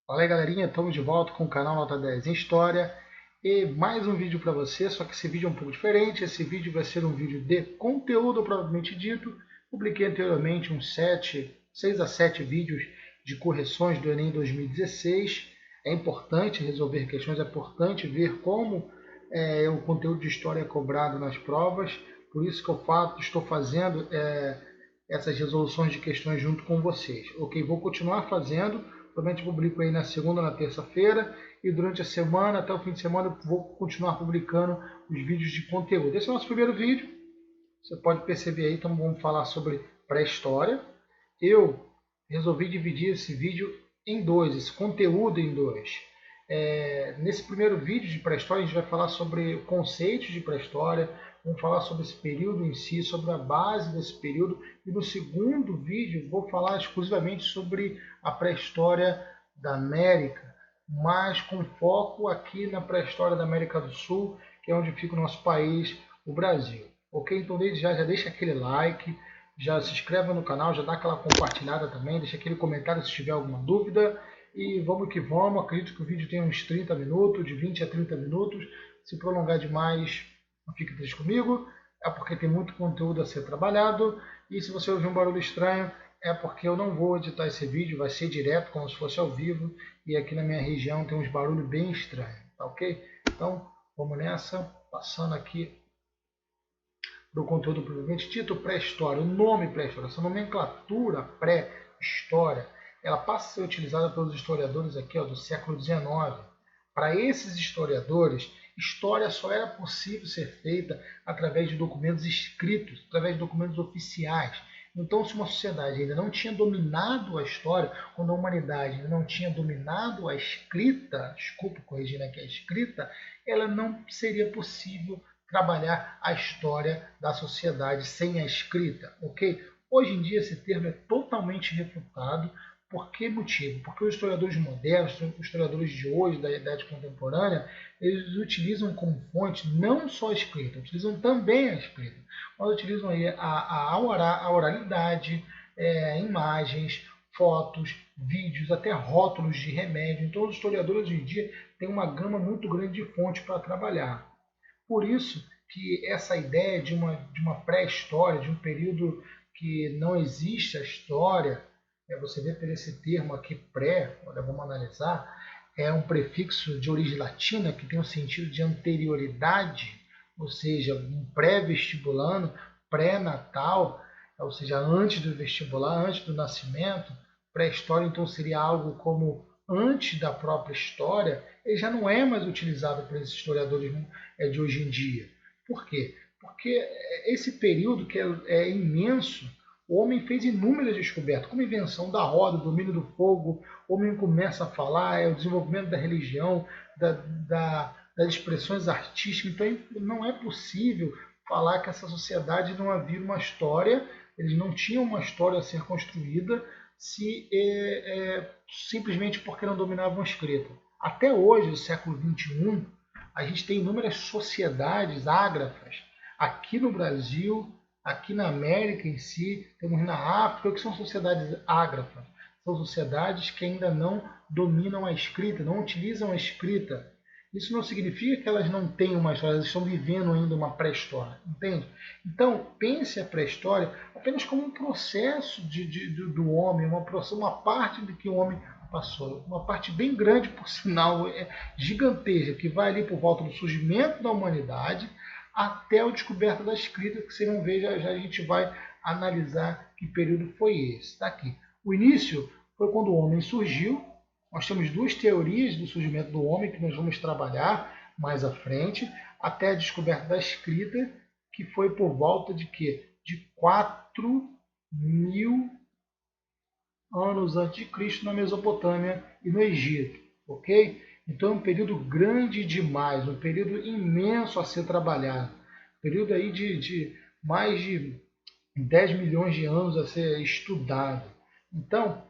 Fala aí, galerinha, estamos de volta com o canal Nota 10 em História e mais um vídeo para você, só que esse vídeo é um pouco diferente. Esse vídeo vai ser um vídeo de conteúdo propriamente dito. Publiquei anteriormente uns 6 a 7 vídeos de correções do Enem 2016. É importante resolver questões, é importante ver como o conteúdo de história é cobrado nas provas. Por isso que eu estou fazendo essas resoluções de questões junto com vocês. Ok, vou continuar fazendo. Provavelmente publico aí na segunda ou na terça-feira. E durante a semana, até o fim de semana, eu vou continuar publicando os vídeos de conteúdo. Esse é o nosso primeiro vídeo. Você pode perceber aí, então vamos falar sobre pré-história. Eu resolvi dividir esse vídeo em dois, esse conteúdo em dois. Nesse primeiro vídeo de pré-história, a gente vai falar sobre conceitos de pré-história, vamos falar sobre esse período em si, sobre a base desse período. E no segundo vídeo, vou falar exclusivamente sobre a pré-história da América, mas com foco aqui na pré-história da América do Sul, que é onde fica o nosso país, o Brasil. Ok? Então desde já deixa aquele like, já se inscreve no canal, já dá aquela compartilhada também, deixa aquele comentário se tiver alguma dúvida. E vamos que vamos, acredito que o vídeo tem uns 30 minutos, de 20 a 30 minutos. Se prolongar demais, não fique triste comigo, é porque tem muito conteúdo a ser trabalhado. E se você ouvir um barulho estranho, é porque eu não vou editar esse vídeo, vai ser direto, como se fosse ao vivo. E aqui na minha região tem uns barulhos bem estranhos, tá ok? Então, vamos nessa, passando aqui para o conteúdo propriamente dito, pré-história. O nome pré-história, essa nomenclatura pré-história, ela passa a ser utilizada pelos historiadores aqui do século XIX. Para esses historiadores, história só era possível ser feita através de documentos escritos, através de documentos oficiais. Então, se uma sociedade ainda não tinha dominado a história, quando a humanidade ainda não tinha dominado a escrita, desculpa corrigindo aqui a escrita, ela não seria possível trabalhar a história da sociedade sem a escrita, ok? Hoje em dia esse termo é totalmente refutado. Por que motivo? Porque os historiadores modernos, os historiadores de hoje, da idade contemporânea, eles utilizam como fonte não só a escrita, utilizam também a escrita, mas utilizam aí a oralidade, imagens, fotos, vídeos, até rótulos de remédio. Então os historiadores hoje em dia têm uma gama muito grande de fontes para trabalhar. Por isso que essa ideia de uma pré-história, de um período que não existe a história, você vê por esse termo aqui pré, olha, vamos analisar, é um prefixo de origem latina que tem o sentido de anterioridade, ou seja, um pré-vestibulano, pré-natal, ou seja, antes do vestibular, antes do nascimento. Pré-história então seria algo como antes da própria história. Ele já não é mais utilizado por esses historiadores de hoje em dia. Por quê? Porque esse período que é imenso, o homem fez inúmeras descobertas, como a invenção da roda, o domínio do fogo, o homem começa a falar, o desenvolvimento da religião, das expressões artísticas. Então não é possível falar que essa sociedade não havia uma história, eles não tinham uma história a ser construída simplesmente porque não dominavam a escrita. Até hoje, no século XXI, a gente tem inúmeras sociedades ágrafas aqui no Brasil, aqui na América em si, temos na África, que são sociedades ágrafas. São sociedades que ainda não dominam a escrita, não utilizam a escrita. Isso não significa que elas não têm uma história, elas estão vivendo ainda uma pré-história, entende? Então, pense a pré-história apenas como um processo do homem, uma parte do que o homem passou, uma parte bem grande, por sinal, gigantesca, que vai ali por volta do surgimento da humanidade até a descoberta da escrita, que vocês vão ver, já a gente vai analisar que período foi esse. Tá aqui. O início foi quando o homem surgiu. Nós temos duas teorias do surgimento do homem que nós vamos trabalhar mais à frente, até a descoberta da escrita, que foi por volta de quê? De 4.000 anos antes de Cristo na Mesopotâmia e no Egito, ok? Então é um período grande demais, um período imenso a ser trabalhado, um período aí de mais de 10 milhões de anos a ser estudado. Então,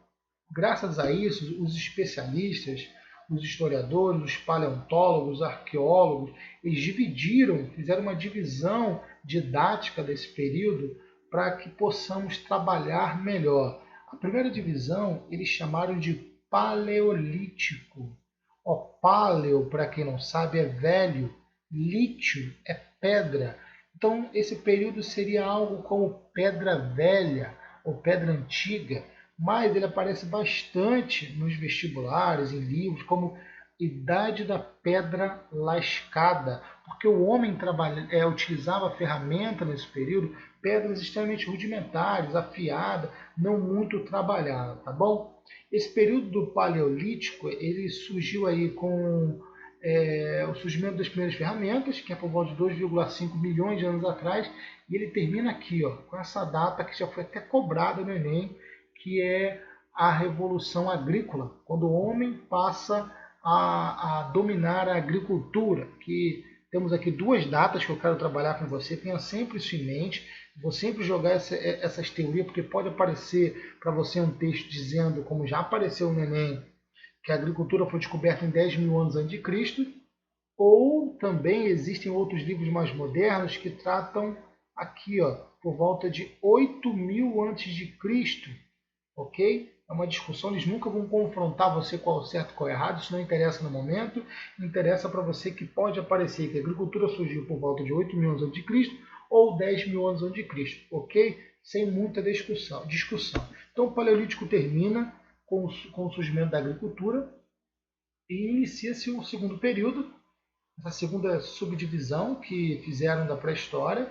graças a isso, os especialistas, os historiadores, os paleontólogos, os arqueólogos, eles dividiram, fizeram uma divisão didática desse período para que possamos trabalhar melhor. A primeira divisão eles chamaram de Paleolítico. Ó, paleo, para quem não sabe, é velho, lítio é pedra. Então, esse período seria algo como pedra velha ou pedra antiga, mas ele aparece bastante nos vestibulares, em livros, como Idade da Pedra Lascada, porque o homem utilizava ferramenta nesse período, pedras extremamente rudimentares, afiadas, não muito trabalhadas, tá bom? Esse período do Paleolítico ele surgiu aí com o surgimento das primeiras ferramentas, que é por volta de 2,5 milhões de anos atrás, e ele termina aqui, ó, com essa data que já foi até cobrada no Enem, que é a Revolução Agrícola, quando o homem passa a dominar a agricultura, que temos aqui duas datas que eu quero trabalhar com você, tenha sempre isso em mente, vou sempre jogar essas teorias, porque pode aparecer para você um texto dizendo, como já apareceu no Enem, que a agricultura foi descoberta em 10 mil anos antes de Cristo, ou também existem outros livros mais modernos que tratam aqui, ó, por volta de 8.000 antes de Cristo, ok? É uma discussão, eles nunca vão confrontar você qual é o certo e qual é o errado, isso não interessa no momento, interessa para você que pode aparecer que a agricultura surgiu por volta de 8.000 anos antes de Cristo ou 10.000 anos antes de Cristo, ok? Sem muita discussão. Então o Paleolítico termina com o surgimento da agricultura e inicia-se o segundo período, essa segunda subdivisão que fizeram da pré-história,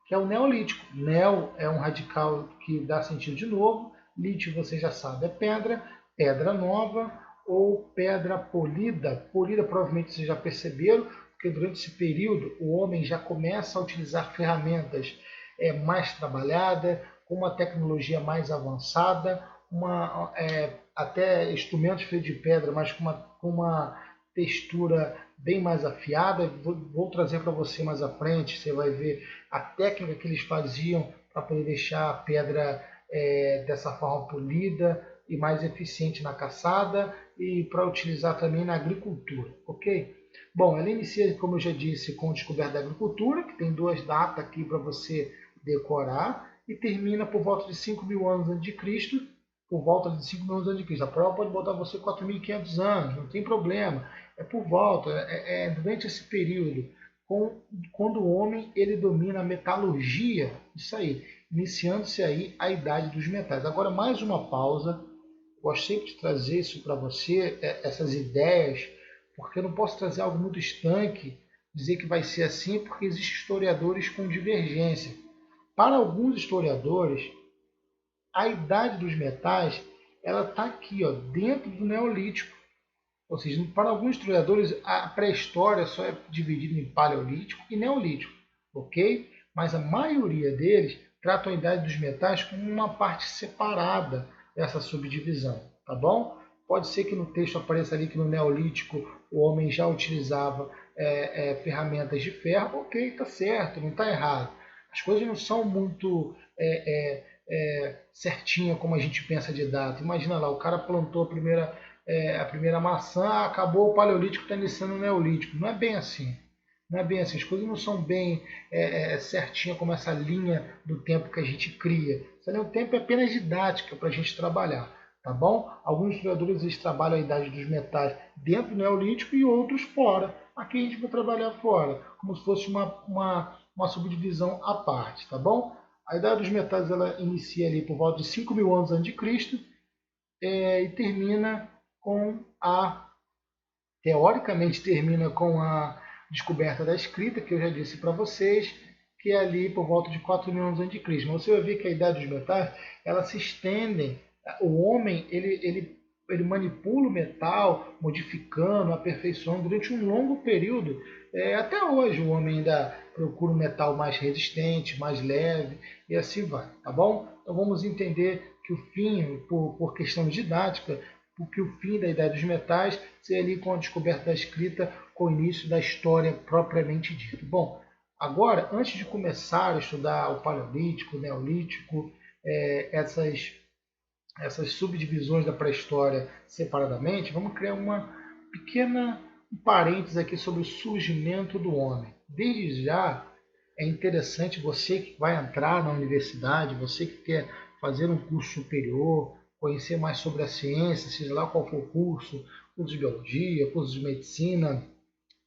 que é o Neolítico. Neo é um radical que dá sentido de novo, lítio você já sabe é pedra, pedra nova ou pedra polida. Polida provavelmente vocês já perceberam, porque durante esse período o homem já começa a utilizar ferramentas mais trabalhadas, com uma tecnologia mais avançada, até instrumentos feitos de pedra, mas com uma textura bem mais afiada. Vou trazer para você mais à frente, você vai ver a técnica que eles faziam para poder deixar a pedra dessa forma polida e mais eficiente na caçada e para utilizar também na agricultura, ok? Bom, ela inicia, como eu já disse, com a descoberta da agricultura, que tem duas datas aqui para você decorar, e termina por volta de 5.000 anos antes de Cristo, por volta de 5.000 anos antes de Cristo. A prova pode botar você 4.500 anos, não tem problema. É por volta, durante esse período, quando o homem ele domina a metalurgia, isso aí, iniciando-se aí a idade dos metais. Agora, mais uma pausa. Gosto sempre de trazer isso para você, essas ideias, porque eu não posso trazer algo muito estanque, dizer que vai ser assim, porque existem historiadores com divergência. Para alguns historiadores, a idade dos metais ela está aqui, ó, dentro do Neolítico. Ou seja, para alguns historiadores, a pré-história só é dividida em Paleolítico e Neolítico, ok? Mas a maioria deles tratam a idade dos metais como uma parte separada dessa subdivisão, tá bom? Pode ser que no texto apareça ali que no Neolítico o homem já utilizava ferramentas de ferro, ok, tá certo, não está errado. As coisas não são muito certinhas como a gente pensa de data. Imagina lá, o cara plantou a primeira maçã, acabou o Paleolítico, está iniciando o Neolítico. Não é bem assim. Não é bem assim. As coisas não são bem certinhas como essa linha do tempo que a gente cria. Essa linha do tempo é apenas didática para a gente trabalhar. Tá bom? Alguns historiadores eles trabalham a idade dos metais dentro do Neolítico e outros fora. Aqui a gente vai trabalhar fora, como se fosse uma subdivisão à parte. Tá bom? A idade dos metais ela inicia ali por volta de 5.000 anos antes de Cristo e termina teoricamente termina com a descoberta da escrita, que eu já disse para vocês, que é ali por volta de 4.000 anos antes de Cristo. Mas você vai ver que a idade dos metais, ela se estendem. O homem, ele manipula o metal, modificando, aperfeiçoando durante um longo período. Até hoje o homem ainda procura um metal mais resistente, mais leve, e assim vai, tá bom? Então vamos entender que o fim, por questão didática, porque o fim da Idade dos Metais seria ali com a descoberta da escrita, com o início da história propriamente dita. Bom, agora, antes de começar a estudar o Paleolítico, o Neolítico, essas subdivisões da pré-história separadamente, vamos criar uma pequena parênteses aqui sobre o surgimento do homem. Desde já, é interessante você que vai entrar na universidade, você que quer fazer um curso superior, conhecer mais sobre a ciência, seja lá qual for o curso de biologia, curso de medicina.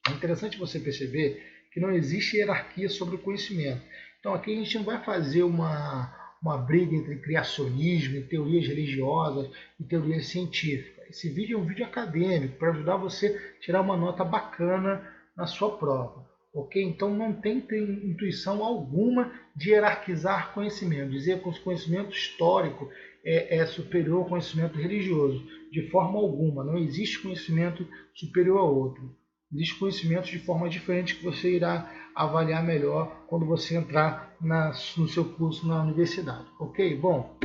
É interessante você perceber que não existe hierarquia sobre o conhecimento. Então aqui a gente não vai fazer uma briga entre criacionismo e teorias religiosas e teorias científicas. Esse vídeo é um vídeo acadêmico para ajudar você a tirar uma nota bacana na sua prova. Ok? Então não tem intuição alguma de hierarquizar conhecimento, dizer que o conhecimento histórico é superior ao conhecimento religioso. De forma alguma, não existe conhecimento superior a outro. Existem conhecimentos de forma diferente que você irá avaliar melhor quando você entrar no seu curso na universidade. Ok? Bom,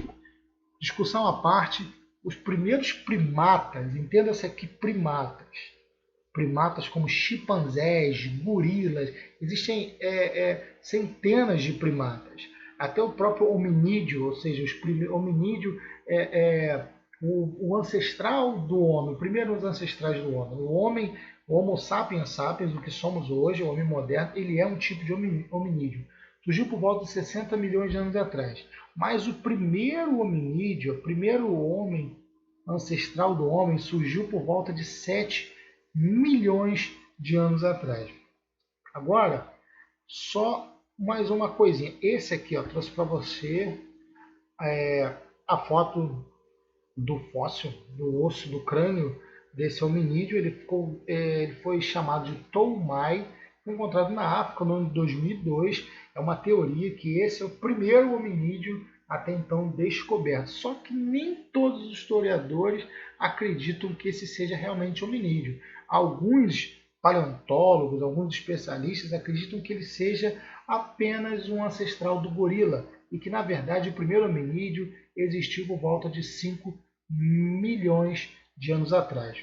discussão à parte, os primeiros primatas, entenda-se aqui primatas como chimpanzés, gorilas, existem centenas de primatas. Até o próprio hominídeo, ou seja, hominídeo o ancestral do homem, o primeiro dos ancestrais do homem. O Homo sapiens sapiens, o que somos hoje, o homem moderno, ele é um tipo de hominídeo. Surgiu por volta de 60 milhões de anos atrás. Mas o primeiro hominídeo, o primeiro homem ancestral do homem, surgiu por volta de 7 milhões de anos atrás. Agora, só mais uma coisinha. Esse aqui, ó, trouxe para você a foto do fóssil, do osso, do crânio desse hominídeo. Ele foi chamado de Toumai, foi encontrado na África no ano de 2002. É uma teoria que esse é o primeiro hominídeo até então descoberto. Só que nem todos os historiadores acreditam que esse seja realmente hominídeo. Alguns paleontólogos, alguns especialistas acreditam que ele seja apenas um ancestral do gorila e que, na verdade, o primeiro hominídeo existiu por volta de 5 milhões de anos atrás.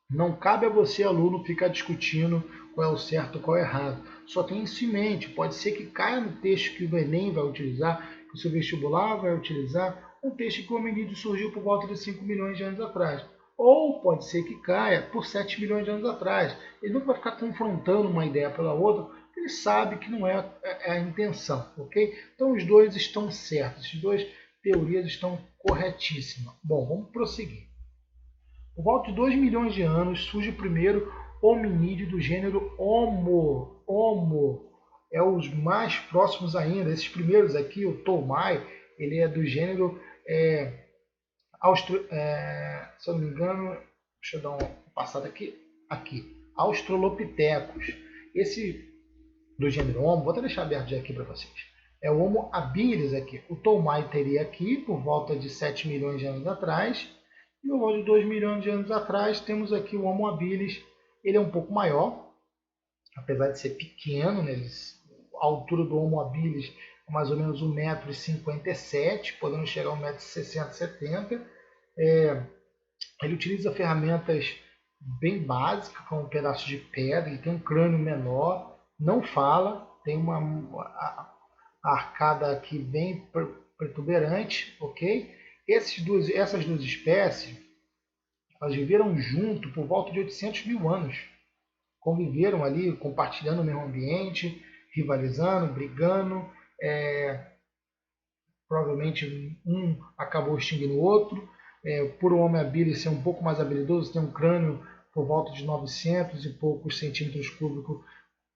Não cabe a você, aluno, ficar discutindo qual é o certo e qual é o errado. Só tenha isso em mente. Pode ser que caia no texto que o Enem vai utilizar, que o seu vestibular vai utilizar, um texto que o hominídeo surgiu por volta de 5 milhões de anos atrás. Ou pode ser que caia por 7 milhões de anos atrás. Ele não vai ficar confrontando uma ideia pela outra, porque ele sabe que não é a intenção. Ok? Então os dois estão certos, as duas teorias estão corretíssimas. Bom, vamos prosseguir. Por volta de 2 milhões de anos surge o primeiro hominídeo do gênero Homo. Homo é os mais próximos ainda. Esses primeiros aqui, o Toumai, ele é do gênero se eu não me engano, deixa eu dar uma passada aqui, Australopithecus. Esse do gênero Homo, vou até deixar aberto já aqui para vocês. É o Homo habilis aqui. O Toumai teria aqui por volta de 7 milhões de anos atrás. E por volta de 2 milhões de anos atrás temos aqui o Homo habilis. Ele é um pouco maior, apesar de ser pequeno, né? A altura do Homo habilis é mais ou menos 1,57 m, podendo chegar a 1,60 m, 70 m. Ele utiliza ferramentas bem básicas, como um pedaço de pedra, ele tem um crânio menor, não fala, tem uma arcada aqui bem protuberante, ok? Essas duas espécies, elas viveram junto por volta de 800 mil anos. Conviveram ali, compartilhando o mesmo ambiente, rivalizando, brigando. Provavelmente um acabou extinguindo o outro. Por o Homo habilis ser um pouco mais habilidoso, ter um crânio por volta de 900 e poucos centímetros cúbicos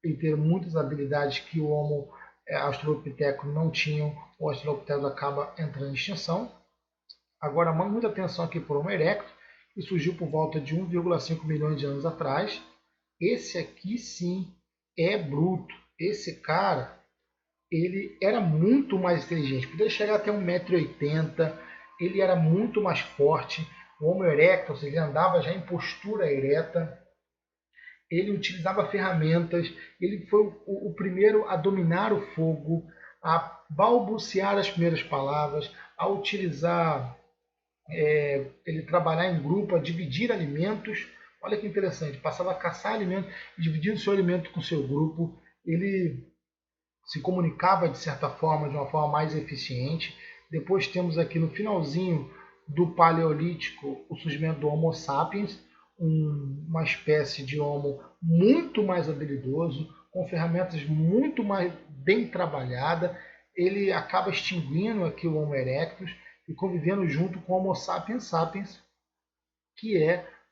e ter muitas habilidades que o Homo Australopithecus não tinham, o Australopithecus acaba entrando em extinção. Agora, muita atenção aqui para o Homo erectus, que surgiu por volta de 1,5 milhões de anos atrás. Esse aqui sim é bruto. Esse cara, ele era muito mais inteligente, podia chegar até 1,80 m, ele era muito mais forte. O Homo erectus, ele andava já em postura ereta, ele utilizava ferramentas, ele foi o primeiro a dominar o fogo, a balbuciar as primeiras palavras, a utilizar, ele trabalhar em grupo, a dividir alimentos. Olha que interessante, passava a caçar alimentos e dividir o seu alimento com o seu grupo. Ele se comunicava de certa forma, de uma forma mais eficiente. Depois temos aqui no finalzinho do Paleolítico o surgimento do Homo sapiens, uma espécie de Homo muito mais habilidoso, com ferramentas muito mais bem trabalhadas. Ele acaba extinguindo aqui o Homo erectus. e convivendo junto com o Homo sapiens sapiens, que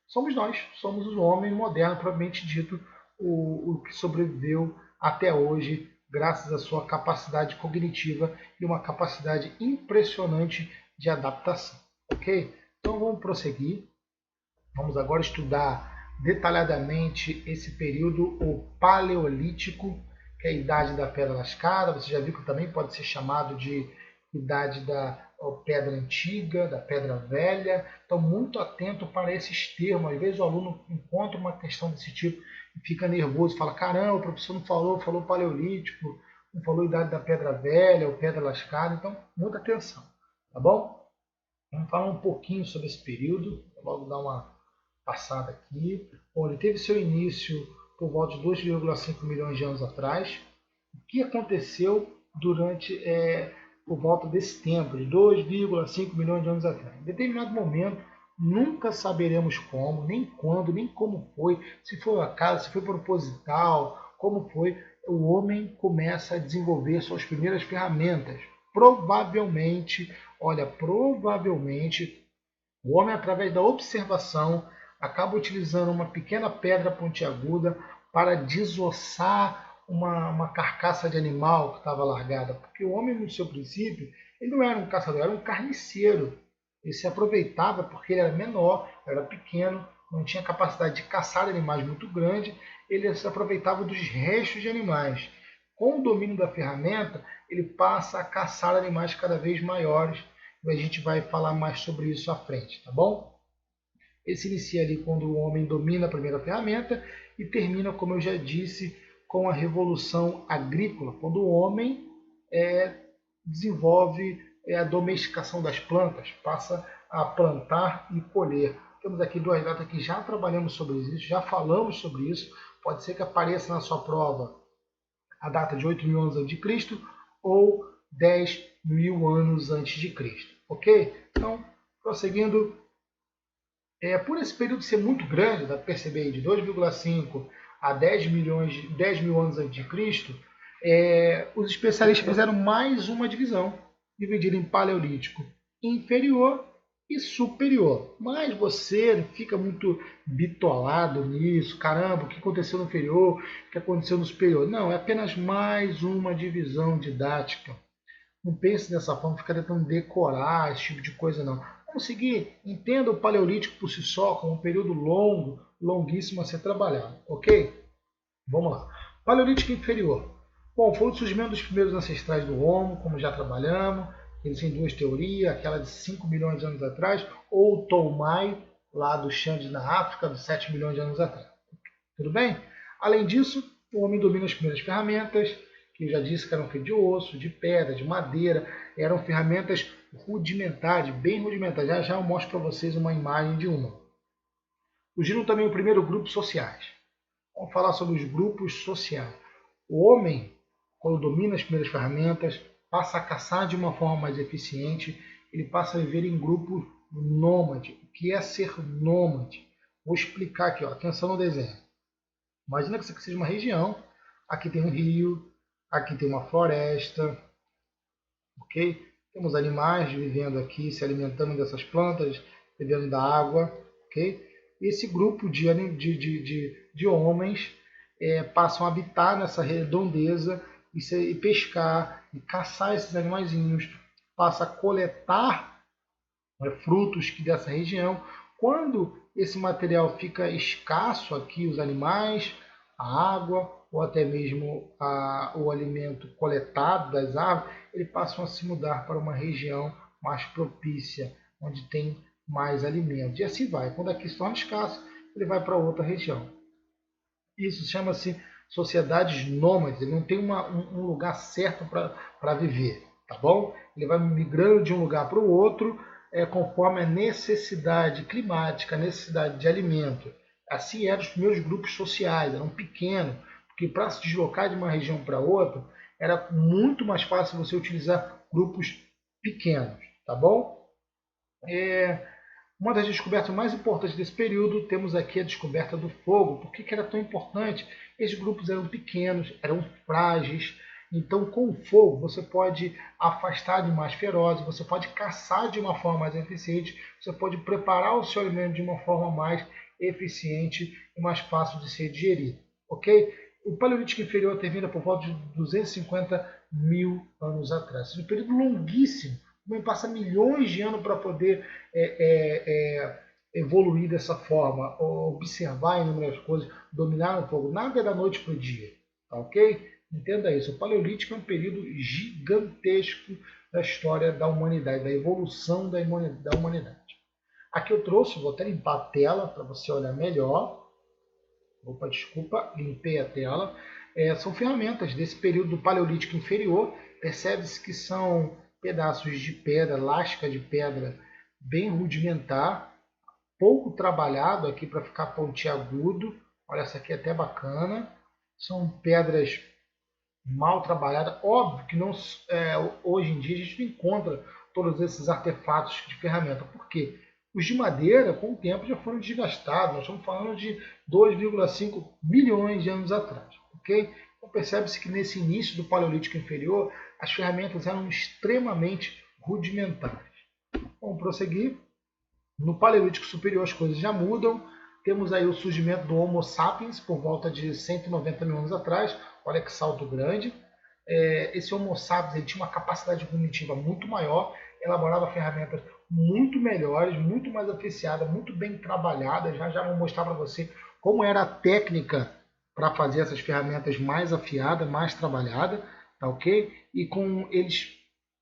somos nós, somos o homem moderno, propriamente dito, o que sobreviveu até hoje, graças à sua capacidade cognitiva e uma capacidade impressionante de adaptação. Ok? Então vamos prosseguir. Vamos agora estudar detalhadamente esse período, o Paleolítico, que é a idade da Pedra Lascada. Você já viu que também pode ser chamado de idade da Pedra Antiga, da Pedra Velha. Então, muito atento para esses termos. Às vezes o aluno encontra uma questão desse tipo e fica nervoso, fala, caramba, o professor não falou Paleolítico, não falou idade da Pedra Velha ou Pedra Lascada. Então, muita atenção, tá bom? Vamos falar um pouquinho sobre esse período. Vou logo dar uma passada aqui. Bom, ele teve seu início por volta de 2,5 milhões de anos atrás. O que aconteceu durante por volta desse tempo, de 2,5 milhões de anos atrás? Em determinado momento, nunca saberemos como, nem quando, nem como foi, se foi um acaso, se foi proposital, como foi, o homem começa a desenvolver suas primeiras ferramentas. Provavelmente, o homem, através da observação, acaba utilizando uma pequena pedra pontiaguda para desossar uma carcaça de animal que estava largada. Porque o homem, no seu princípio, ele não era um caçador, era um carniceiro. Ele se aproveitava porque ele era menor, era pequeno, não tinha capacidade de caçar animais muito grandes, ele se aproveitava dos restos de animais. Com o domínio da ferramenta, ele passa a caçar animais cada vez maiores. E a gente vai falar mais sobre isso à frente, tá bom? Ele se inicia ali quando o homem domina a primeira ferramenta e termina, como eu já disse, com a Revolução Agrícola, quando o homem desenvolve a domesticação das plantas, passa a plantar e colher. Temos aqui duas datas que já trabalhamos sobre isso, já falamos sobre isso. Pode ser que apareça na sua prova a data de 8 mil anos antes de Cristo ou 10 mil anos antes de Cristo. Ok? Então, prosseguindo, por esse período ser muito grande, dá para perceber aí, de 2,5 a 10 mil anos antes de Cristo, os especialistas fizeram mais uma divisão, dividida em Paleolítico inferior e superior. Mas você fica muito bitolado nisso, caramba, o que aconteceu no inferior, o que aconteceu no superior. Não, é apenas mais uma divisão didática. Não pense dessa forma, fica tentando decorar esse tipo de coisa, não. Vamos seguir, entenda o Paleolítico por si só como um período longo, longuíssimo a ser trabalhado, ok? Vamos lá. Paleolítico inferior. Bom, foi o surgimento dos primeiros ancestrais do Homo, como já trabalhamos. Eles têm duas teorias, aquela de 5 milhões de anos atrás, ou o Tolmai, lá do Xande na África, de 7 milhões de anos atrás. Tudo bem? Além disso, o homem domina as primeiras ferramentas, que eu já disse que eram feitas de osso, de pedra, de madeira, eram ferramentas rudimentares, bem rudimentares. Já já eu mostro para vocês uma imagem de uma. Surgiram também o primeiro grupo sociais. Vamos falar sobre os grupos sociais. O homem, quando domina as primeiras ferramentas, passa a caçar de uma forma mais eficiente, ele passa a viver em grupo nômade. O que é ser nômade? Vou explicar aqui, ó. Atenção no desenho. Imagina que isso aqui seja uma região, aqui tem um rio, aqui tem uma floresta, ok? Temos animais vivendo aqui, se alimentando dessas plantas, bebendo da água, ok? Esse grupo de homens passam a habitar nessa redondeza e pescar e caçar esses animaizinhos, passa a coletar frutos dessa região. Quando esse material fica escasso aqui, os animais, a água ou até mesmo o alimento coletado das árvores, eles passam a se mudar para uma região mais propícia, onde tem mais alimento. E assim vai. Quando aqui se torna escasso, ele vai para outra região. Isso chama-se sociedades nômades. Ele não tem um lugar certo para viver, tá bom? Ele vai migrando de um lugar para o outro conforme a necessidade climática, a necessidade de alimento. Assim eram os primeiros grupos sociais, eram pequenos, porque para se deslocar de uma região para outra, era muito mais fácil você utilizar grupos pequenos, tá bom? Uma das descobertas mais importantes desse período, temos aqui a descoberta do fogo. Por que era tão importante? Esses grupos eram pequenos, eram frágeis, Então, com o fogo, você pode afastar animais ferozes, você pode caçar de uma forma mais eficiente, você pode preparar o seu alimento de uma forma mais eficiente e mais fácil de ser digerido. Ok? O Paleolítico Inferior termina por volta de 250 mil anos atrás. É um período longuíssimo. O homem passa milhões de anos para poder evoluir dessa forma, observar inúmeras coisas, dominar um pouco. Nada é da noite para o dia. Tá ok? Entenda isso. O Paleolítico é um período gigantesco da história da humanidade, da evolução da humanidade. Aqui eu trouxe, vou até limpar a tela para você olhar melhor. Opa, desculpa, limpei a tela. São ferramentas desse período do Paleolítico Inferior. Percebe-se que são pedaços de pedra, lasca de pedra bem rudimentar, pouco trabalhado aqui para ficar pontiagudo. Olha, essa aqui é até bacana. São pedras mal trabalhadas. Óbvio que não, hoje em dia a gente não encontra todos esses artefatos de ferramenta. Por quê? Os de madeira, com o tempo, já foram desgastados. Nós estamos falando de 2,5 bilhões de anos atrás. Okay? Então percebe-se que nesse início do Paleolítico Inferior, as ferramentas eram extremamente rudimentares. Vamos prosseguir. No Paleolítico Superior as coisas já mudam. Temos aí o surgimento do Homo sapiens por volta de 190 mil anos atrás. Olha que salto grande. Esse Homo sapiens ele tinha uma capacidade cognitiva muito maior, elaborava ferramentas muito melhores, muito mais afiadas, muito bem trabalhadas. Já vou mostrar para você como era a técnica para fazer essas ferramentas mais afiadas, mais trabalhadas, tá ok? E com eles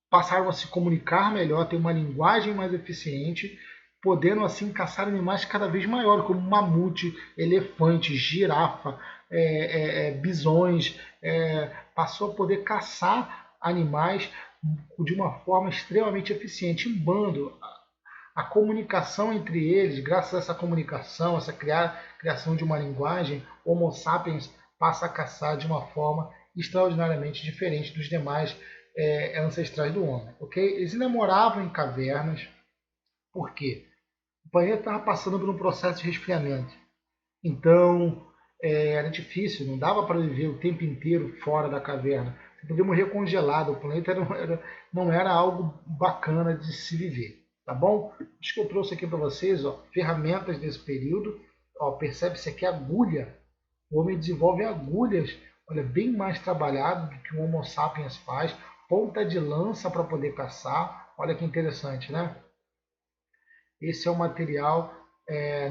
passaram a se comunicar melhor, ter uma linguagem mais eficiente, podendo assim caçar animais cada vez maiores, como mamute, elefante, girafa, bisões, passou a poder caçar animais de uma forma extremamente eficiente, em bando. A comunicação entre eles, graças a essa comunicação, essa criação de uma linguagem, Homo sapiens passa a caçar de uma forma extraordinariamente diferente dos demais ancestrais do homem. Okay? Eles ainda moravam em cavernas. Por quê? O planeta estava passando por um processo de resfriamento. Então, era difícil, não dava para viver o tempo inteiro fora da caverna. Você podia morrer congelado, o planeta não era algo bacana de se viver. Tá bom? Acho que eu trouxe aqui para vocês ferramentas desse período. Percebe-se aqui agulha. O homem desenvolve agulhas, olha, bem mais trabalhado do que o Homo sapiens faz. Ponta de lança para poder caçar. Olha que interessante, né? Esse é o material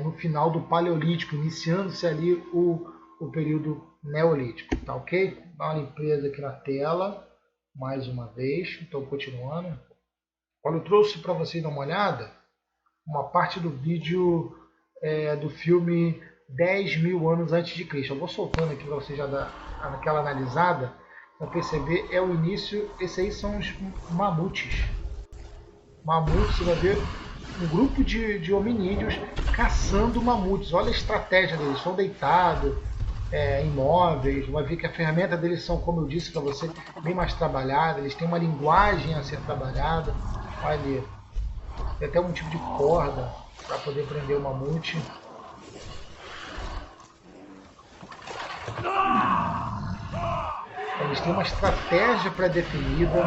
no final do Paleolítico, iniciando-se ali o período Neolítico. Tá ok? Dá uma limpeza aqui na tela, mais uma vez. Estou continuando. Olha, eu trouxe para vocês dar uma olhada uma parte do vídeo do filme 10 mil anos antes de Cristo. Eu vou soltando aqui para vocês já dar aquela analisada, para perceber, é o início. Esses aí são os mamutes. Mamutes, você vai ver um grupo de hominídeos caçando mamutes. Olha a estratégia deles, estão deitados, imóveis. Vai ver que a ferramenta deles são, como eu disse para você, bem mais trabalhada. Eles têm uma linguagem a ser trabalhada. Olha ali, tem até um tipo de corda para poder prender o mamute. Eles têm uma estratégia pré-definida.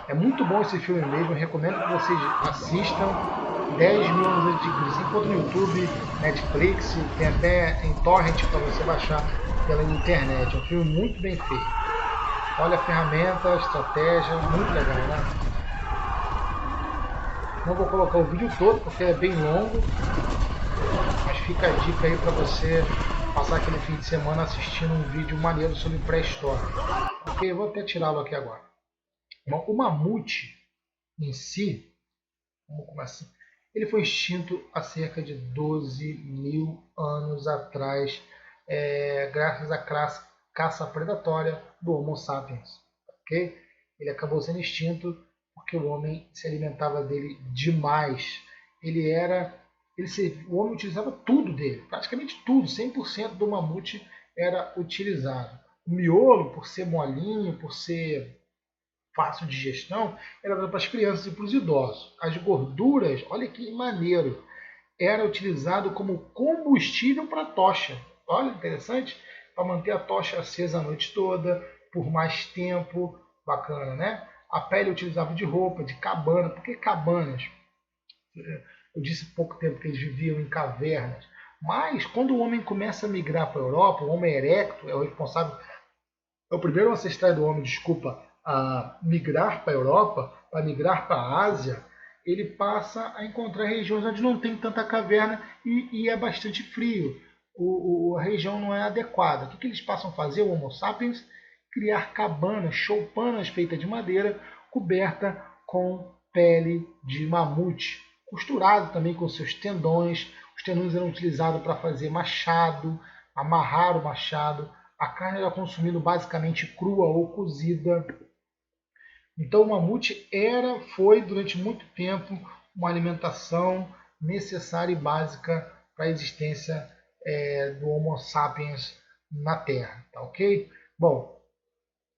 É muito bom esse filme mesmo. Eu recomendo que vocês assistam. 10 mil anos antes de Cristo. Enquanto no YouTube, Netflix, tem até em torrent para você baixar pela internet. É um filme muito bem feito. Olha a ferramenta, a estratégia, muito legal, né? Não vou colocar o vídeo todo porque é bem longo, mas fica a dica aí para você passar aquele fim de semana assistindo um vídeo maneiro sobre pré-história. Ok, eu vou até tirá-lo aqui agora. Bom, o mamute em si, vamos começar. Ele foi extinto há cerca de 12 mil anos atrás, graças à caça predatória do Homo sapiens. Okay? Ele acabou sendo extinto porque o homem se alimentava dele demais. O homem utilizava tudo dele, praticamente tudo, 100% do mamute era utilizado. O miolo, por ser molinho, por ser fácil de digestão, era dado para as crianças e para os idosos. As gorduras, olha que maneiro, era utilizado como combustível para a tocha. Olha, interessante, para manter a tocha acesa a noite toda, por mais tempo. Bacana, né? A pele é utilizava de roupa, de cabana. Por que cabanas? Eu disse há pouco tempo que eles viviam em cavernas. Mas quando o homem começa a migrar para a Europa, o Homo erectus é o responsável, é o primeiro ancestral do homem, desculpa, a migrar para a Europa, a migrar para a Ásia, ele passa a encontrar regiões onde não tem tanta caverna e é bastante frio. A região não é adequada. O que eles passam a fazer, o Homo sapiens? Criar cabanas, choupanas feitas de madeira, coberta com pele de mamute, costurado também com seus tendões. Os tendões eram utilizados para fazer machado, amarrar o machado. A carne era consumida basicamente crua ou cozida. Então o mamute foi durante muito tempo uma alimentação necessária e básica para a existência do Homo sapiens na Terra, tá ok? Bom,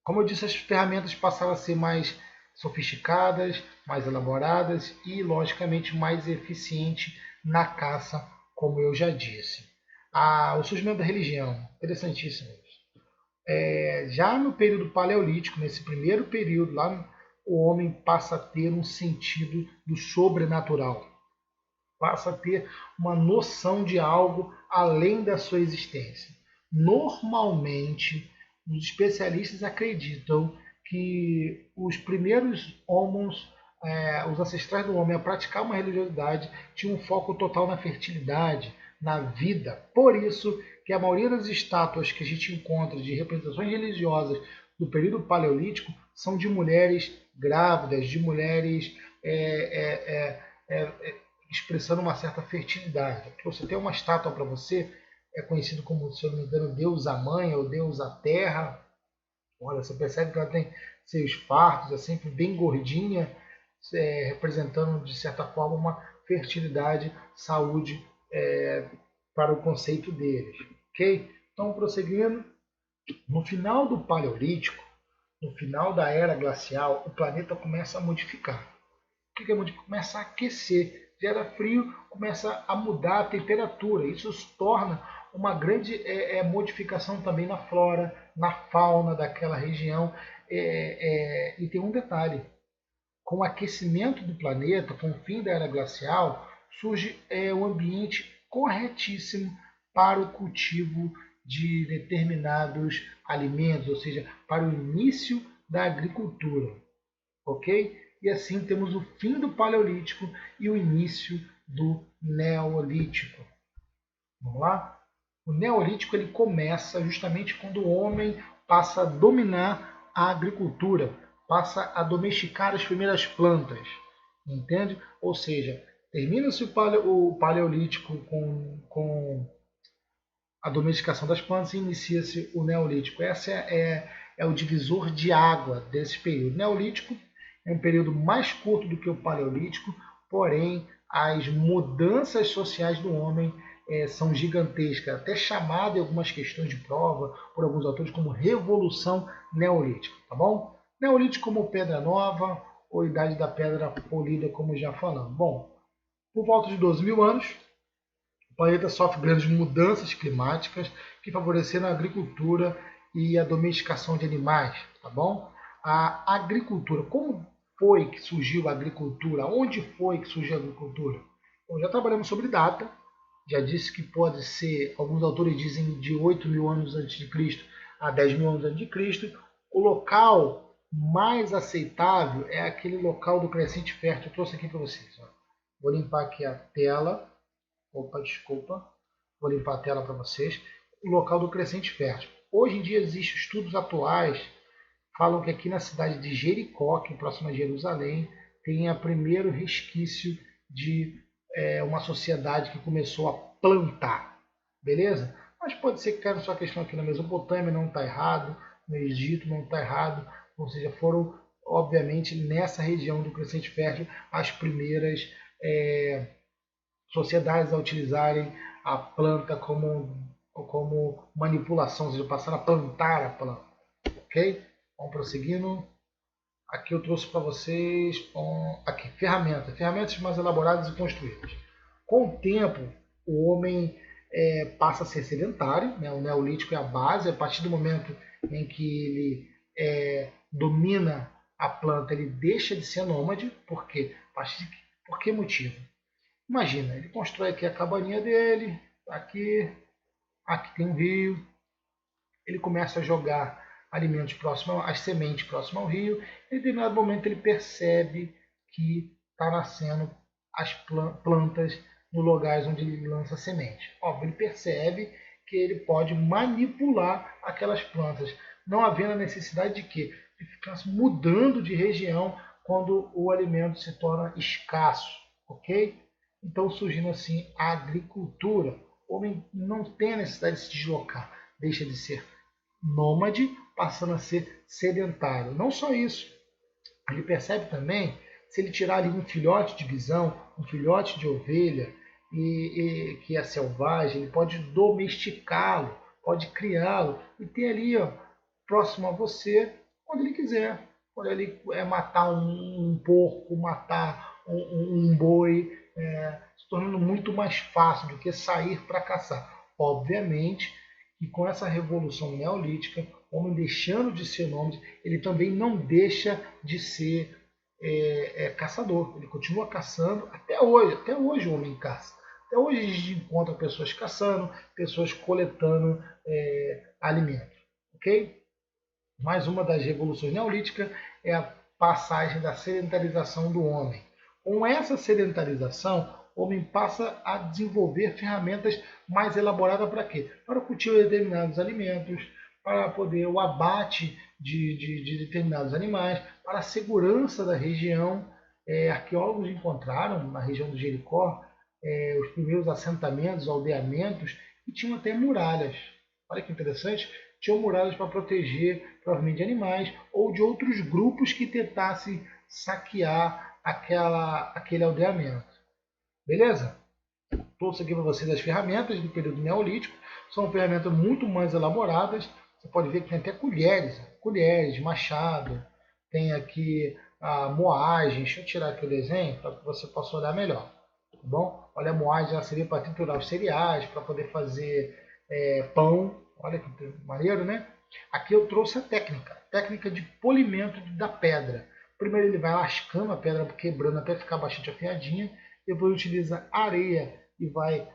como eu disse, as ferramentas passaram a ser mais sofisticadas, mais elaboradas e, logicamente, mais eficientes na caça, como eu já disse. O surgimento da religião, interessantíssimo isso. Já no período paleolítico, nesse primeiro período, lá o homem passa a ter um sentido do sobrenatural, passa a ter uma noção de algo além da sua existência. Normalmente, os especialistas acreditam que os primeiros homos, os ancestrais do homem, a praticar uma religiosidade, tinham um foco total na fertilidade, na vida. Por isso que a maioria das estátuas que a gente encontra de representações religiosas do período paleolítico são de mulheres grávidas, de mulheres expressando uma certa fertilidade. Aqui você tem uma estátua para você, é conhecido como, se eu não me engano, Deusa Mãe ou Deusa Terra. Olha, você percebe que ela tem seios fartos, é sempre bem gordinha, representando, de certa forma, uma fertilidade, saúde para o conceito deles. Ok? Então, prosseguindo, no final do Paleolítico, no final da Era Glacial, o planeta começa a modificar. O que é modificar? Começa a aquecer. Gera frio, começa a mudar a temperatura. Isso se torna uma grande modificação também na flora, na fauna daquela região. E tem um detalhe: com o aquecimento do planeta, com o fim da era glacial, surge um ambiente corretíssimo para o cultivo de determinados alimentos, ou seja, para o início da agricultura. Ok? E assim temos o fim do Paleolítico e o início do Neolítico. Vamos lá? O Neolítico ele começa justamente quando o homem passa a dominar a agricultura, passa a domesticar as primeiras plantas, entende? Ou seja, termina-se o Paleolítico com a domesticação das plantas e inicia-se o Neolítico. Esse é o divisor de água desse período. O Neolítico é um período mais curto do que o Paleolítico, porém as mudanças sociais do homem são gigantescas, até chamada em algumas questões de prova por alguns autores como Revolução Neolítica, tá bom? Neolítico como Pedra Nova ou Idade da Pedra Polida, como já falamos. Bom, por volta de 12.000 anos, o planeta sofre grandes mudanças climáticas que favoreceram a agricultura e a domesticação de animais, tá bom? A agricultura, como foi que surgiu a agricultura? Onde foi que surgiu a agricultura? Bom, já trabalhamos sobre data, já disse que pode ser, alguns autores dizem de 8.000 anos antes de Cristo a 10.000 anos antes de Cristo. O local mais aceitável é aquele local do crescente fértil. Eu trouxe aqui para vocês. Ó. Vou limpar aqui a tela. Opa, desculpa. Vou limpar a tela para vocês. O local do crescente fértil. Hoje em dia existem estudos atuais falam que aqui na cidade de Jericó, que é próxima a Jerusalém, tem o primeiro resquício de uma sociedade que começou a plantar. Beleza? Mas pode ser que caia na sua questão aqui na Mesopotâmia, não está errado, no Egito não está errado, ou seja, foram, obviamente, nessa região do crescente fértil as primeiras sociedades a utilizarem a planta como manipulação, ou seja, passaram a plantar a planta. Ok? Vamos prosseguindo. Aqui eu trouxe para vocês aqui, ferramentas mais elaboradas e construídas. Com o tempo, o homem passa a ser sedentário, né? O Neolítico é a base, a partir do momento em que ele domina a planta, ele deixa de ser nômade. Por quê? Por que motivo? Imagina, ele constrói aqui a cabaninha dele, aqui tem um rio, ele começa a jogar alimentos próximos, as sementes próximas ao rio, e em determinado momento ele percebe que está nascendo as plantas no lugar onde ele lança a semente. Óbvio, ele percebe que ele pode manipular aquelas plantas, não havendo a necessidade de quê? De ficar mudando de região quando o alimento se torna escasso, ok? Então, surgindo assim a agricultura. O homem não tem a necessidade de se deslocar, deixa de ser nômade, passando a ser sedentário. Não só isso, ele percebe também, se ele tirar ali um filhote de bisão, um filhote de ovelha, que é selvagem, ele pode domesticá-lo, pode criá-lo e ter ali, ó, próximo a você, quando ele quiser. Quando ele matar um porco, matar um boi, se tornando muito mais fácil do que sair para caçar. Obviamente que com essa revolução neolítica, o homem deixando de ser nômade, ele também não deixa de ser caçador. Ele continua caçando até hoje. Até hoje o homem caça. Até hoje a gente encontra pessoas caçando, pessoas coletando alimentos. Ok? Mais uma das revoluções neolíticas é a passagem da sedentarização do homem. Com essa sedentarização, o homem passa a desenvolver ferramentas mais elaboradas para quê? Para o cultivo de determinados alimentos, para poder o abate de determinados animais, para a segurança da região. Arqueólogos encontraram na região do Jericó os primeiros assentamentos, aldeamentos, que tinham até muralhas. Olha que interessante, tinham muralhas para proteger, provavelmente, de animais ou de outros grupos que tentassem saquear aquele aldeamento. Beleza? Trouxe aqui para vocês as ferramentas do período neolítico. São ferramentas muito mais elaboradas. Você pode ver que tem até colheres, machado. Tem aqui a moagem. Deixa eu tirar aqui o desenho para que você possa olhar melhor. Tá bom? Olha, a moagem já seria para triturar os cereais, para poder fazer pão. Olha que maneiro, né? Aqui eu trouxe a técnica de polimento da pedra. Primeiro ele vai lascando a pedra, quebrando até ficar bastante afiadinha. Depois utiliza areia e vai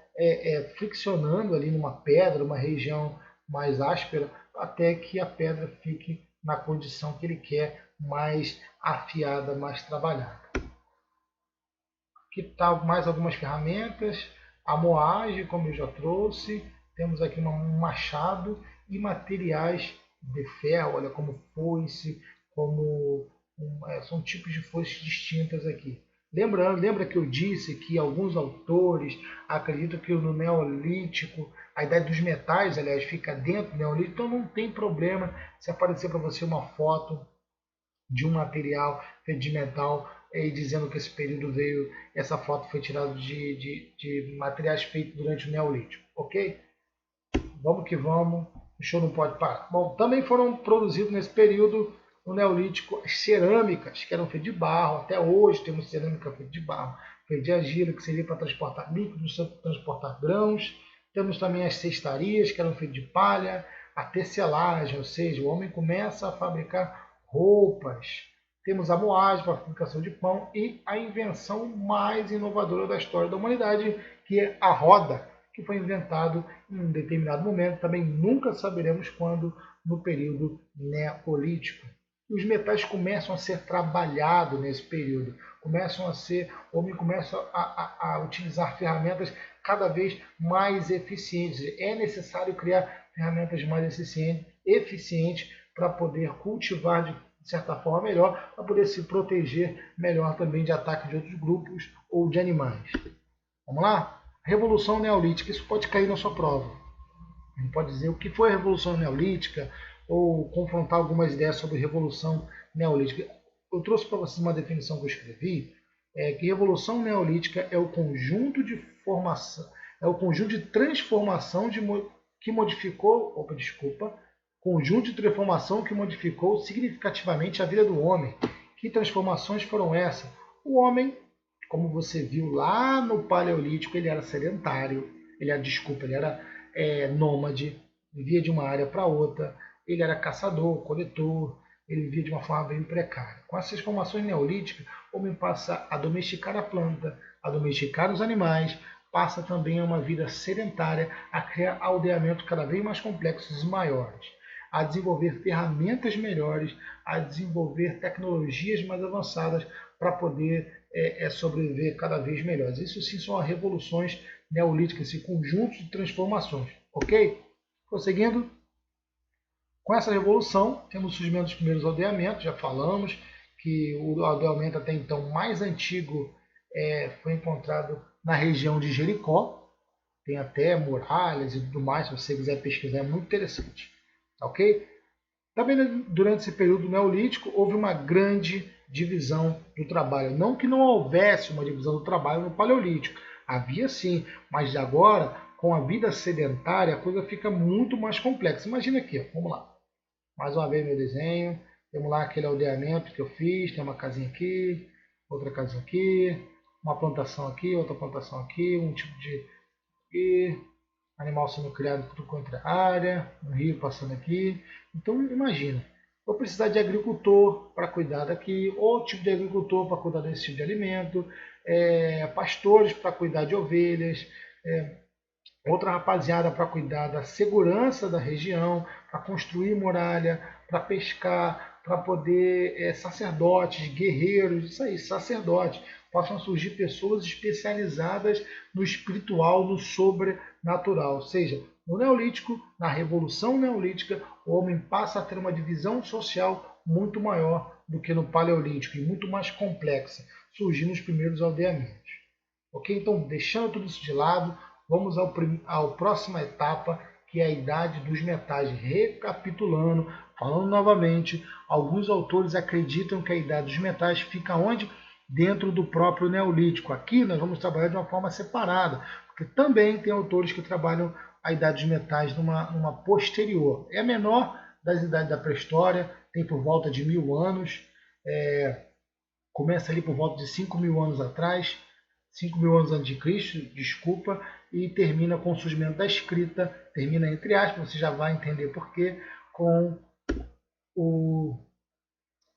friccionando ali numa pedra, uma região mais áspera, até que a pedra fique na condição que ele quer, mais afiada, mais trabalhada. Aqui está mais algumas ferramentas, a moagem, como eu já trouxe, temos aqui um machado e materiais de ferro, olha, como foice, são tipos de foices distintas aqui. Lembra que eu disse que alguns autores acreditam que no Neolítico, a idade dos metais, aliás, fica dentro do Neolítico, então não tem problema se aparecer para você uma foto de um material feito de metal e dizendo que esse período essa foto foi tirada de materiais feitos durante o Neolítico, ok? Vamos que vamos, o show não pode parar. Bom, também foram produzidos nesse período no Neolítico as cerâmicas, que eram feitas de barro. Até hoje temos cerâmica feita de barro, feita de argila, que seria para transportar líquidos, transportar grãos. Temos também as cestarias, que eram feitas de palha, a tecelagem, ou seja, o homem começa a fabricar roupas. Temos a moagem para a fabricação de pão e a invenção mais inovadora da história da humanidade, que é a roda, que foi inventado em um determinado momento, também nunca saberemos quando, no período Neolítico. Os metais começam a ser trabalhados nesse período, o homem começa a utilizar ferramentas cada vez mais eficientes. É necessário criar ferramentas mais eficientes para poder cultivar de certa forma melhor, para poder se proteger melhor também de ataques de outros grupos ou de animais. Vamos lá? Revolução Neolítica, isso pode cair na sua prova. A gente pode dizer o que foi a Revolução Neolítica ou confrontar algumas ideias sobre Revolução Neolítica. Eu trouxe para vocês uma definição que eu escrevi, que Revolução Neolítica é o conjunto de formação, é o conjunto de transformação que modificou, conjunto de transformação que modificou significativamente a vida do homem. Que transformações foram essas? O homem, como você viu lá no Paleolítico, ele era sedentário, ele era nômade, vivia de uma área para outra, ele era caçador, coletor, ele vivia de uma forma bem precária. Com essas transformações neolíticas, o homem passa a domesticar a planta, a domesticar os animais, passa também a uma vida sedentária, a criar aldeamentos cada vez mais complexos e maiores, a desenvolver ferramentas melhores, a desenvolver tecnologias mais avançadas para poder sobreviver cada vez melhores. Isso sim são as revoluções neolíticas, esse conjunto de transformações. Ok? Prosseguindo, com essa revolução, temos o surgimento dos primeiros aldeamentos, já falamos que o aldeamento até então mais antigo foi encontrado na região de Jericó, tem até muralhas e tudo mais, se você quiser pesquisar, é muito interessante. Ok? Também durante esse período neolítico houve uma grande divisão do trabalho. Não que não houvesse uma divisão do trabalho no paleolítico, havia sim, mas agora, com a vida sedentária, a coisa fica muito mais complexa. Imagina aqui, vamos lá. Mais uma vez meu desenho, temos lá aquele aldeamento que eu fiz, tem uma casinha aqui, outra casinha aqui, uma plantação aqui, outra plantação aqui, um tipo de animal sendo criado por contra a área, um rio passando aqui. Então imagina, vou precisar de agricultor para cuidar daqui, outro tipo de agricultor para cuidar desse tipo de alimento, pastores para cuidar de ovelhas, outra rapaziada para cuidar da segurança da região, para construir muralha, para pescar, para poder sacerdotes, guerreiros, isso aí, sacerdotes. Possam surgir pessoas especializadas no espiritual, no sobrenatural. Ou seja, no Neolítico, na Revolução Neolítica, o homem passa a ter uma divisão social muito maior do que no Paleolítico e muito mais complexa, surgindo os primeiros aldeamentos. Ok? Então, deixando tudo isso de lado, vamos à próxima etapa, que é a Idade dos Metais. Recapitulando, falando novamente, alguns autores acreditam que a Idade dos Metais fica onde? Dentro do próprio Neolítico. Aqui nós vamos trabalhar de uma forma separada, porque também tem autores que trabalham a Idade dos Metais numa posterior. É a menor das idades da pré-história, tem por volta de 1000 anos, começa ali por volta de 5000 anos atrás, 5.000 anos antes de Cristo, desculpa, e termina com o surgimento da escrita, termina entre aspas, você já vai entender porquê, com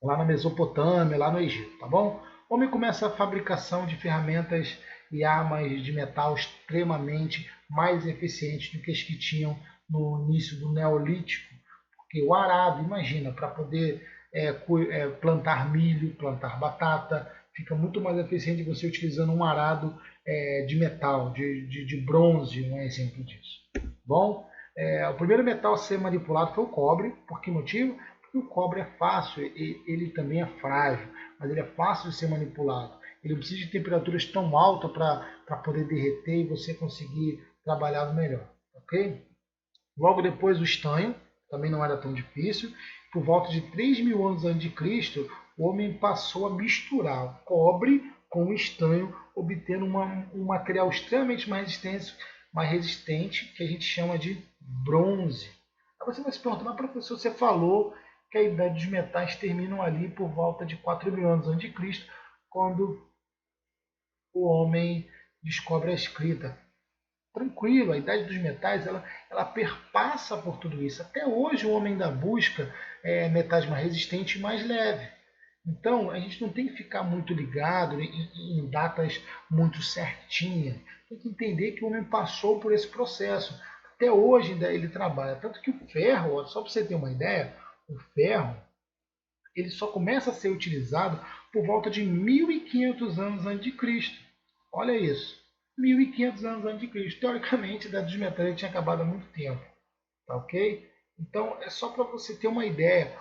lá na Mesopotâmia, lá no Egito, tá bom? O homem começa a fabricação de ferramentas e armas de metal extremamente mais eficientes do que as que tinham no início do Neolítico, porque o arado, imagina, para poder plantar milho, plantar batata, fica muito mais eficiente você utilizando um arado de metal, de bronze, um exemplo disso. Bom, o primeiro metal a ser manipulado foi o cobre. Por que motivo? Porque o cobre é fácil, ele também é frágil, mas ele é fácil de ser manipulado. Ele não precisa de temperaturas tão altas para poder derreter e você conseguir trabalhar melhor. Ok? Logo depois o estanho, também não era tão difícil. Por volta de 3.000 anos antes de Cristo, o homem passou a misturar o cobre com o estanho, obtendo um material extremamente mais resistente, que a gente chama de bronze. Aí você vai se perguntar, mas professor, você falou que a idade dos metais terminam ali por volta de 4.000 anos antes de Cristo, quando o homem descobre a escrita. Tranquilo, a idade dos metais ela perpassa por tudo isso. Até hoje o homem ainda busca metais mais resistentes e mais leves. Então a gente não tem que ficar muito ligado em datas muito certinhas. Tem que entender que o homem passou por esse processo. Até hoje ainda ele trabalha. Tanto que o ferro, só para você ter uma ideia, o ferro ele só começa a ser utilizado por volta de 1.500 anos antes de Cristo. Olha isso. 1.500 anos antes de Cristo. Teoricamente, a idade dos metais tinha acabado há muito tempo. Tá ok? Então, é só para você ter uma ideia.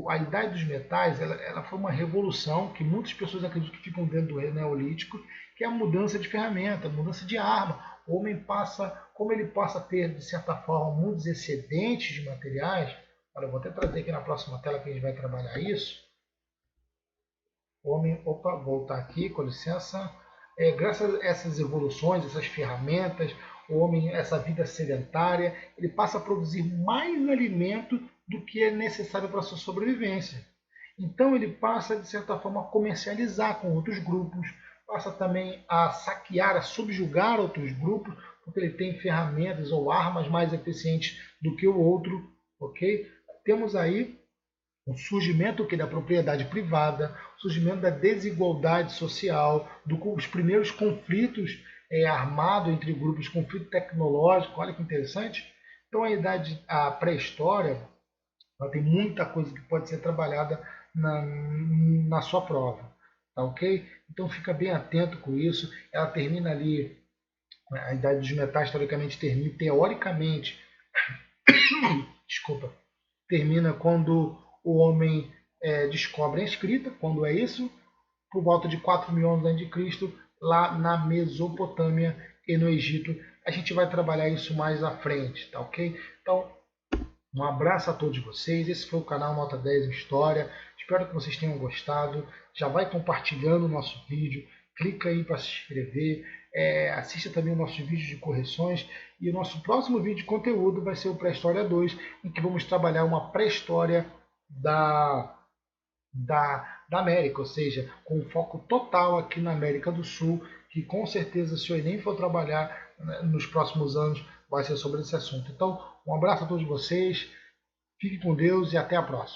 A idade dos metais ela foi uma revolução que muitas pessoas acreditam que ficam dentro do Neolítico, que é a mudança de ferramenta, a mudança de arma. O homem passa, como ele passa a ter, de certa forma, muitos excedentes de materiais. Olha, eu vou até trazer aqui na próxima tela que a gente vai trabalhar isso. O homem, voltar aqui, com licença. Graças a essas evoluções, essas ferramentas, o homem, essa vida sedentária, ele passa a produzir mais alimento do que é necessário para a sua sobrevivência. Então ele passa, de certa forma, a comercializar com outros grupos, passa também a saquear, a subjugar outros grupos, porque ele tem ferramentas ou armas mais eficientes do que o outro, ok? Temos aí o surgimento da propriedade privada, o surgimento da desigualdade social, os primeiros conflitos armados entre grupos, conflito tecnológico, olha que interessante. Então a pré-história, ela tem muita coisa que pode ser trabalhada na sua prova, tá ok? Então fica bem atento com isso. Ela termina ali, a idade dos metais teoricamente termina, teoricamente, desculpa, termina quando o homem descobre a escrita, quando é isso, por volta de 4.000 anos antes de Cristo, lá na Mesopotâmia e no Egito. A gente vai trabalhar isso mais à frente, tá ok? Então, um abraço a todos vocês. Esse foi o canal Nota 10 História. Espero que vocês tenham gostado. Já vai compartilhando o nosso vídeo. Clica aí para se inscrever. Assista também o nosso vídeo de correções. E o nosso próximo vídeo de conteúdo vai ser o Pré-História 2, em que vamos trabalhar uma pré-história da América, ou seja, com foco total aqui na América do Sul, que com certeza, se o Enem for trabalhar nos próximos anos, vai ser sobre esse assunto. Então, um abraço a todos vocês, fiquem com Deus e até a próxima.